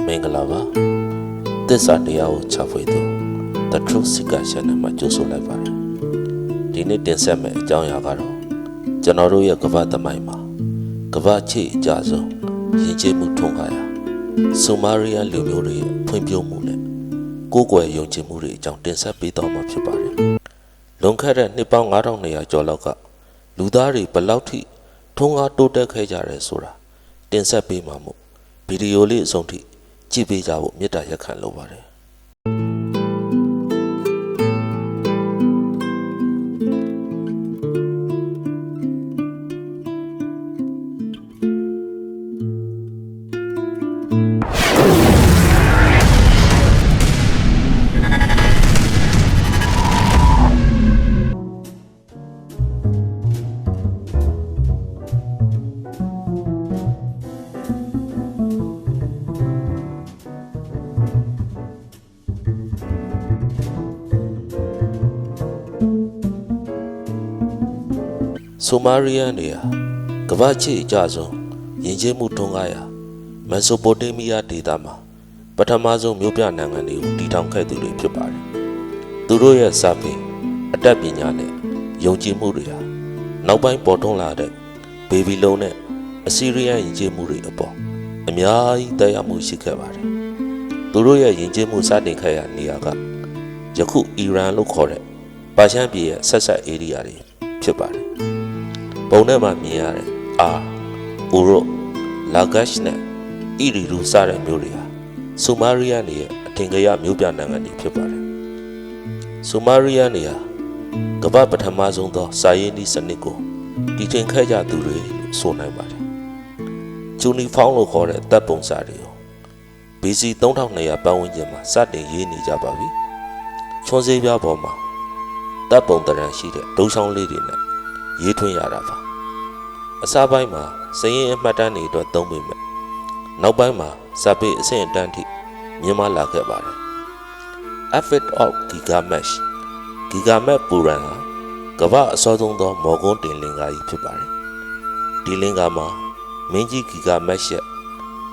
မင်္ဂလာပါသစ္စာတရားကိုချဖွေသူ The Truth Seeker Channel မှာကြိုဆိုလိုက်ပါတယ်ဒီနေ့တင်ဆက်မယ့်အကြောင်းအရာကတော့ကျွန်တော်တို့ရဲ့ကမ္ဘာသမိုင်းမှာကမ္ဘာချစ်အကြဆုံးယဉ်ကျေးမှုထွန်းကားရာဆိုမာရီယာလူမျိုးတွေရဲ့ဖွံ့ဖြိုးမှုနဲ့ကိုယ်ကွယ်ယုံကြည်မှုတွေအကြောင်းတင်ဆက်ပေးသွားမှာဖြစ်ပါတယ်လွန်ခဲ့တဲ့နှစ်ပေါင်း9200ကျော်လောက်ကလူသားတွေဘယ်လောက်ထိထွန်းကားတိုးတက်ခဲ့ကြတယ်ဆိုတာတင်ဆက်ပေးမှာမို့ဗီဒီယိုလေးအဆုံးထိကြည့်ပေးကြဖို့မေတ္တာရက်ခံလိုပါတယ်ဆိုမာရီယာနေရာကမ္ဘာချစ်အကြဆုံးယဉ်ကျေးမှုထွန်းကားရာမက်ဆိုပိုတေးမီးယားဒေသမှာပထမဆုံးမြို့ပြနိုင်ငံတွေကိုတည်ထောင်ခဲ့သူတွေဖြစ်ပါတယ်။သူတို့ရဲ့စာပေအတတ်ပညာနဲ့ယုံကြည်မှုတွေဟာနောက်ပိုင်းပေါ်ထွန်းလာတဲ့ဘေဘီလုံနဲ့အစီရီယန်ယဉ်ကျေးမှုတွေအပေါ်အများကြီးသက်ရောက်မှုရှိခဲ့ပါတယ်။သူတို့ရဲ့ယဉ်ကျေးမှုစတင်ခဲ့ရာနေရာကယခုအီရန်လို့ခေါ်တဲ့ပါရှန်ပြည်ရဲ့ဆက်ဆက်ဧရိယာတွေဖြစ်ပါတယ်။ပုံထဲမှာမြင်ရတဲ့အာဥရောလာဂက်ရှ်နဲ့အီရီရူစတဲ့မြို့တွေဟာဆိုမာရီယာနေရဲ့အထင်ကရမြို့ပြနိုင်ငံတွေဖြစ်ပါတယ်ဆိုမာရီယာနေဟာကမ္ဘာပထမဆုံးသောစာရေးနည်းစနစ်ကိုတည်ထွင်ခဲ့ကြသူတွေလို့ဆိုနိုင်ပါတယ်ဂျူနီဖောင်းလို့ခေါ်တဲ့တပ်ပုံစာတွေကို BC 3200ပတ်ဝန်းကျင်မှာစတင်ရေးနေကြပါပြီချွန်စေးပြားပေါ်မှာတပ်ပုံတရံရှိတဲ့ဒုံဆောင်လေးတွေနဲ့ရေးထွင်ရတာပါအစားပိုင်းမှာစရင်အမှတ်တမ်းတွေအတွက်သုံးပေမဲ့နောက်ပိုင်းမှာစာပေအဆင့်အတန်းထိမြင့်မားလာခဲ့ပါတယ် Epic of Gilgamesh ပူရန်ဟာကမ္ဘာအစောဆုံးသောမော်ကွန်းတင်လင်္ကာကြီးဖြစ်ပါတယ်ဒီလင်္ကာမှာမင်းကြီးဂီဂါမက်ရှ်ရဲ့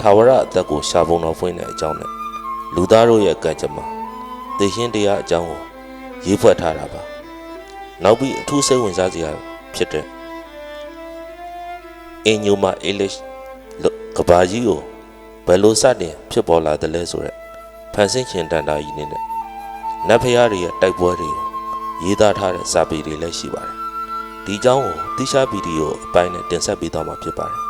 ထာဝရအသက်ကိုရှာပုံတော်ဖွင့်တဲ့အကြောင်းနဲ့လူသားတို့ရဲ့ကံကြမ္မာသေရှင်တရားအကြောင်းကိုရေးဖွဲ့ထားတာပါနောက်ပြီးအထူးစိတ်ဝင်စားစရာဖြစ်တဲ့အင်ညိုမာအေလစ်ကဘာကြီးကိုဘယ်လိုစတင်ဖြစ်ပေါ်လာတယ်လဲဆိုရက်ဖန်ဆင်းရှင်တန်တာကြီးနဲ့နတ်ဖျားတွေရဲ့တိုက်ပွဲတွေကိုရေးသားထားတဲ့စာပေတွေလည်းရှိပါတယ်ဒီအကြောင်းကိုတိကျဗီဒီယိုအပိုင်းနဲ့တင်ဆက်ပေးသွားမှာဖြစ်ပါတယ်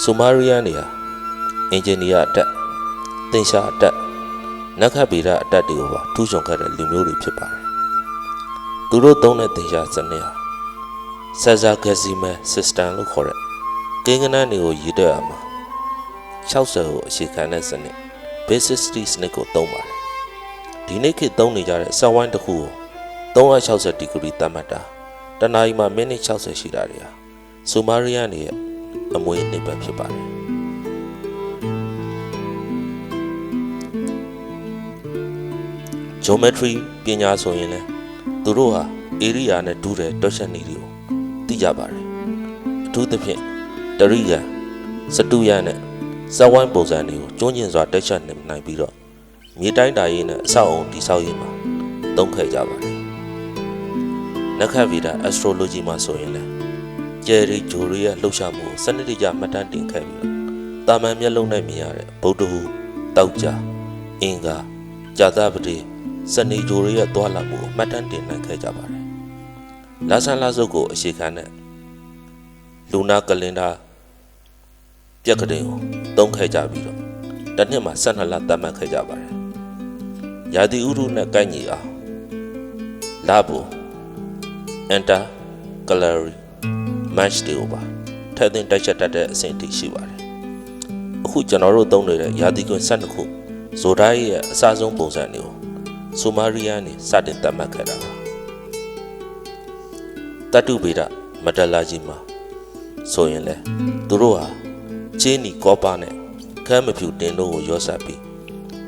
ဆိုမာရီယာနေဟာအင်ဂျင်နီယာအတက်သင်္ရှာအတက်နက္ခဗေဒအတတ်တွေကိုပါထူးချွန်ခဲ့တဲ့လူမျိုးတွေဖြစ်ပါတယ်။သူတို့သုံးတဲ့သင်္ရှာစနစ်ဟာ Sexagesimal System လို့ခေါ်တဲ့ကိန်းဂဏန်းတွေကိုရေးတွက်ရမှာ60ကိုအခြေခံတဲ့စနစ် Basicity စနစ်ကိုသုံးပါတယ်။ဒီနေ့ခေတ်သုံးနေကြတဲ့စက်ဝိုင်းတစ်ခုကို360ဒီဂရီသတ်မှတ်တာတနာရီမှာမိနစ်60ရှိတာတွေဟာဆိုမာရီယာနေရဲ့အမွေအနှစ်ပဲဖြစ်ပါတယ်။ Geometry ပညာဆိုရင်လည်းသူတို့ဟာဧရိယာနဲ့တူးတဲ့တွက်ချက်နည်းတွေကိုသိကြပါတယ်အထူးသဖြင့်တရိယာစတုယနဲ့စက်ဝိုင်းပုံစံတွေကိုကျွမ်းကျင်စွာတွက်ချက်နိုင်ပြီးတော့မြေတိုင်းတာရေးနဲ့အဆောက်အုံတည်ဆောက်ရေးမှာသုံးခဲ့ကြပါတယ်နက္ခဗေဒ astrology မှာဆိုရင်လည်းကျယ်ရီဂျိုရီရဲ့လှုပ်ရှားမှုစနစ်တကျမှတ်တမ်းတင်ခဲ့ပြီးတော့တာမန်မျက်လုံးနဲ့မြင်ရတဲ့ဗုဒ္ဓဟူတောက်ကြအင်္ဂါဇာတပတိစနေဂျိုရီရဲ့သွားလာမှုကိုမှတ်တမ်းတင်နိုင်ခဲ့ကြပါတယ်။လာဆန်လာစုပ်ကိုအခြေခံတဲ့လူနာကလင်ဒါပြက်ကလေးကိုသုံးခဲ့ကြပြီးတော့တစ်နှစ်မှာ12လသတ်မှတ်ခဲ့ကြပါတယ်။ရာသီဥတုနဲ့ကိုက်ညီအောင်လဘူအန်တာကလရီမတ်ချ်တွေပါထည့်သွင်းတိုက်ချက်တတ်တဲ့အဆင့်ထိရှိပါတယ်။အခုကျွန်တော်တို့သုံးနေတဲ့ရာသီကွင်း12ခုဇိုဒိုင်းရဲ့အစဆုံးပုံစံတွေကိုဆိုမာရီယာနေစတင်သတ်မှတ်ခဲ့တာပါတတုဗေဒမက်တလာဂျီမှာဆိုရင်လေသူတို့ဟာချေးနီကောပါနဲ့ခမ်းမဖြူတင်တို့ကိုရောစပ်ပြီး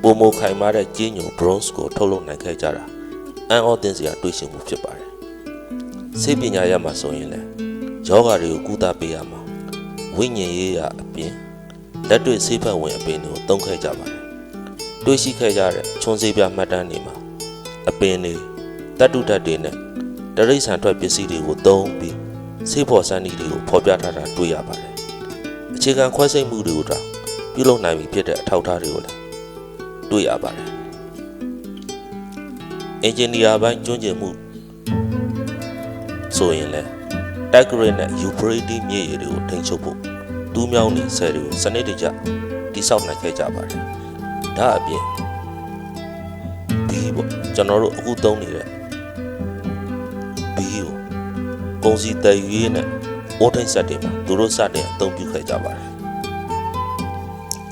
ပုံမခိုင်မာတဲ့ကျင်းညို bronze ကိုထုတ်လုပ်နိုင်ခဲ့ကြတာအံ့ဩသင့်စရာတွေ့ရှိမှုဖြစ်ပါတယ်စိတ်ပညာရမှာဆိုရင်လည်းယောဂါတွေကိုကုသပေးရမှာ ဝိညာဉ်ရေးရာအပြင်လက်တွေ့ဆေးဖက်ဝင်အပင်တွေကိုသုံးခဲ့ကြပါတယ်တွေ့ရှိခဲ့ကြတဲ့ချွန်စေးပြမှတ်တမ်းတွေမှာအပင်တွေတတ္တုဓာတ်တွေနဲ့တရိษံထွက်ပစ္စည်းတွေကိုသုံးပြီးဆေးဖော်စမ်းနည်းတွေကိုဖော်ပြထားတာတွေ့ရပါတယ်အခြေခံခွဲစိတ်မှုတွေကိုတောင်ပြုလုပ်နိုင်ပြီဖြစ်တဲ့အထောက်အထားတွေကိုလည်းတွေ့ရပါတယ်အင်ဂျင်နီယာပိုင်းကျွမ်းကျင်မှုဆိုရင်လည်းတက်ဂရစ်နဲ့ယူဖရေးတီးမြေရည်တွေကိုထိန်းချုပ်ဖို့တူးမြောင်းနေဆယ်တွေကိုစနစ်တကျတိစောက်နိုင်ခဲ့ကြပါတယ်ဒါအပြင်ဘီပေါ့ကျွန်တော်တို့အခုသုံးနေတဲ့ဘီကိုကုန်စည်တည်ယူရေးနဲ့အိုးထိန်ဆက်တွေမှာသူတို့စတင်အသုံးပြုခဲ့ကြပါတယ်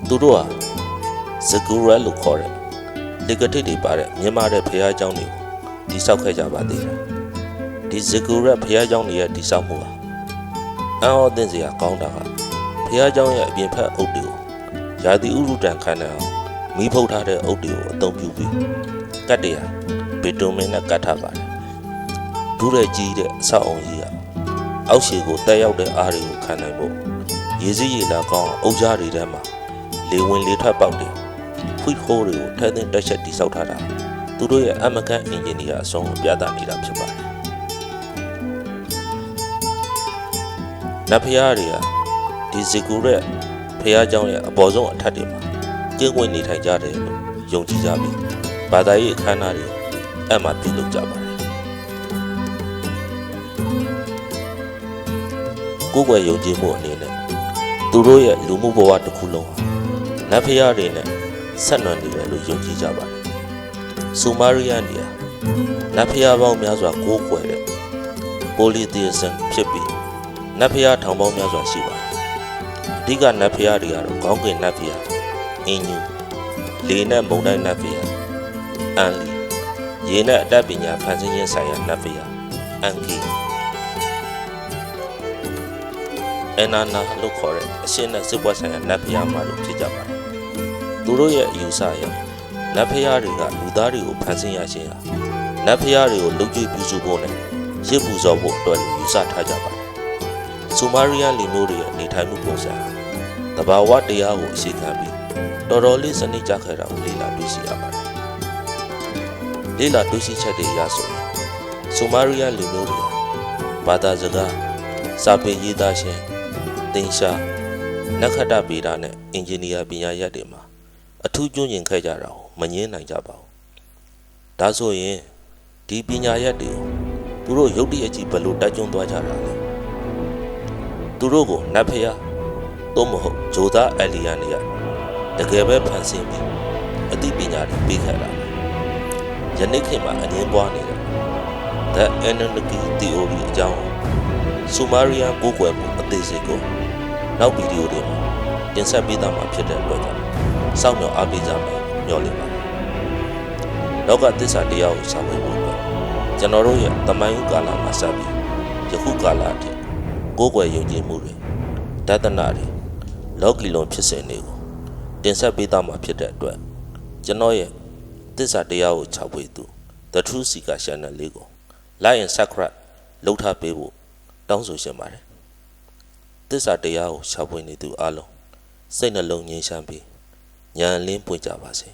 သူတို့ဟာဇဂူရက်လို့ခေါ်တဲ့လေကတိတွေပါတဲ့မြန်မာတဲ့ဖျားเจ้าတွေကိုတိစောက်ခဲ့ကြပါသေးတယ်ဒီဇဂူရက်ဖျားเจ้าတွေရဲ့တိစောက်မှုဟာအံ့ဩသင့်စရာကောင်းတာကဖျားเจ้าရဲ့အပြင်ဖက်အုပ်တွေကိုရာသီဥတုတန်ခံနိုင်အောင်မီးဖုတ်ထားတဲ့အုပ်တွေကိုအသုံးပြုပြီးကတ်တရားဘီတိုမင်နဲ့ကတ်ထားပါတယ်ဒူးရဲကြီးတဲ့အဆောက်အုံကြီးကအောက်ခြေကိုတက်ရောက်တဲ့အားတွေကိုခံနိုင်ဖို့ရေစီးရေလာကောင်းအုပ်ကြားတွေထဲမှာလေဝင်လေထွက်ပေါက်တွေဖွိဟိုးတွေကိုထဲသွင်းတက်ချက်တိစောက်ထားတာသူတို့ရဲ့အမကန်အင်ဂျင်နီယာအဆုံးကိုပြသနေတာဖြစ်ပါတယ်နတ်ဖျားတွေကဒီဇီကူရဲ့ဖျားเจ้าရဲ့အပေါ်ဆုံးအထက်တွေမှာကျင်းဝင်နေထိုင်ကြတယ်လို့ယုံကြည်ကြပြီးဘာသာရေးအခမ်းအနားတွေအဲ့မှာပြုလုပ်ကြပါတယ်ကိုယ်ွယ်ယုံကြည်မှုအနေနဲ့သူတို့ရဲ့လူမှုဘဝတစ်ခုလုံးဟာနတ်ဖျားတွေနဲ့ဆက်နွယ်နေတယ်လို့ယုံကြည်ကြပါတယ်ဆူမာရီယန်တွေဟာနတ်ဖျားပေါင်းများစွာကိုးကွယ်တဲ့ပိုလီသီဇမ်ဖြစ်ပြီးနတ်ဖျားထောင်ပေါင်းများစွာရှိပါတယ်အဓိကနတ်ဖျားတွေကတော့ခေါင်းကင်နတ်ဖျားအင်းညူလေနဲ့မုန်တိုင်းနတ်ဖျားအန်လီရေနဲ့အတတ်ပညာဖန်ဆင်းခြင်းဆိုင်ရာနတ်ဖျားအန်ကီအနာနာလို့ခေါ်တဲ့အရှင်းနဲ့စစ်ပွဲဆိုင်ရာနတ်ဖျားမှလို့ဖြစ်ကြပါတယ်သူတို့ရဲ့အယူဆအရနတ်ဖျားတွေကလူသားတွေကိုဖန်ဆင်းရခြင်းဟာနတ်ဖျားတွေကိုလှုပ်ကြွေးပြုစုဖို့နဲ့ရစ်ပူဇော်ဖို့အတွက်ယူဆထားကြပါတယ်ဆူမာရီယန်လူမျိုးတွေရဲ့နေထိုင်မှုပုံစံဟာတဘာဝတရားကိုအခြေခံပြီးတော်တော်လေးစနစ်ကျခဲ့တာကိုလေ့လာတွေ့ရှိရပါတယ်လေ့လာတွေ့ရှိချက်တွေအရဆိုရင်ဆူမာရီယန်လူမျိုးတွေဘာသာစကားစာပေရေးသားခြင်းတင်ရှားနက္ခတ္တဗေဒနဲ့အင်ဂျင်နီယာပညာရပ်တွေမှာအထူးကျွမ်းကျင်ခဲ့ကြတာကိုမငြင်းနိုင်ကြပါဘူးဒါဆိုရင်ဒီပညာရပ်တွေကိုသူတို့ရုပ်တရက်ကြီးဘယ်လိုတက်ကျွန်းသွားကြတာလဲသူတို့ကိုနတ်ဖျားသို့မဟုတ်ဂျိုသားအလီယန်တွေကတကယ်ပဲဖန်ဆင်းပြီးအသိပညာတွေပေးခဲ့တာယနေ့ခေတ်မှာအငင်းပွားနေတဲ့ The Anunnaki Theory အကြောင်းဆူမာရီယန်ကိုးကွယ်မှုအသေးစိတ်ကိုနောက်ဗီဒီယိုတွေမှာတင်ဆက်ပေးသွားမှာဖြစ်တဲ့အတွက်ကြောင့်စောင့်မျှော်အားပေးကြမယ်မျှော်လင့်ပါတယ်လောကသစ္စာတရားကိုဆောင်ရွက်ဖို့အတွက်ကျွန်တော်တို့ရဲ့သမိုင်းဥကာလမှာစပြီးယခုကာလအထိကိုးကွယ်ယုံကြည်မှုတွေဒသနာတွေလောကီလုံးဖြစ်စဉ်တွေကိုတင်ဆက်ပေးသွားမှာဖြစ်တဲ့အတွက်ကျွန်တော်ရဲ့သစ္စာတရားကိုခြောက်ဝေသူ The Truth Seeker Channel လေးကို Like and Subscribe လုပ်ထားပေးဖို့တောင်းဆိုရှင်ပါတယ်သစ္စာတရားကိုခြောက်ဝေနေသူအားလုံးစိတ်နှလုံးငြိမ်းချမ်းပြီးဉာဏ်လင်းပွင့်ကြပါစေ